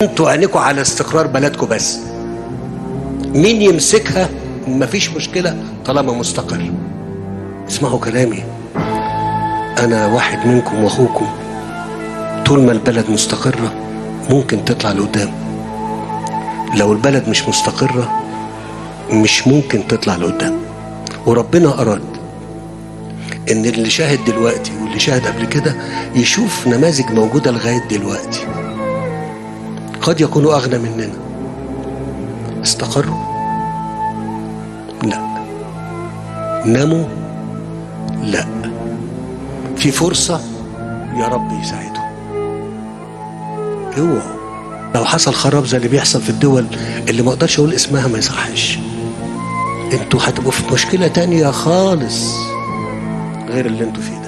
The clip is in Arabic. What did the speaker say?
انتوا عينكوا على استقرار بلدكم بس. مين يمسكها مفيش مشكلة طالما مستقر. اسمعوا كلامي، انا واحد منكم واخوكم. طول ما البلد مستقرة ممكن تطلع لقدام، لو البلد مش مستقرة مش ممكن تطلع لقدام. وربنا أراد ان اللي شاهد دلوقتي واللي شاهد قبل كده يشوف نماذج موجودة لغاية دلوقتي قد يكونوا أغنى مننا. استقروا؟ لا. ناموا؟ لا. في فرصة، يا رب يساعدهم. اوعوا لو حصل خراب زي اللي بيحصل في الدول اللي ما اقدرش اقول اسمها ما يصحش، انتوا هتبقوا في مشكلة تانية خالص غير اللي انتوا فيه.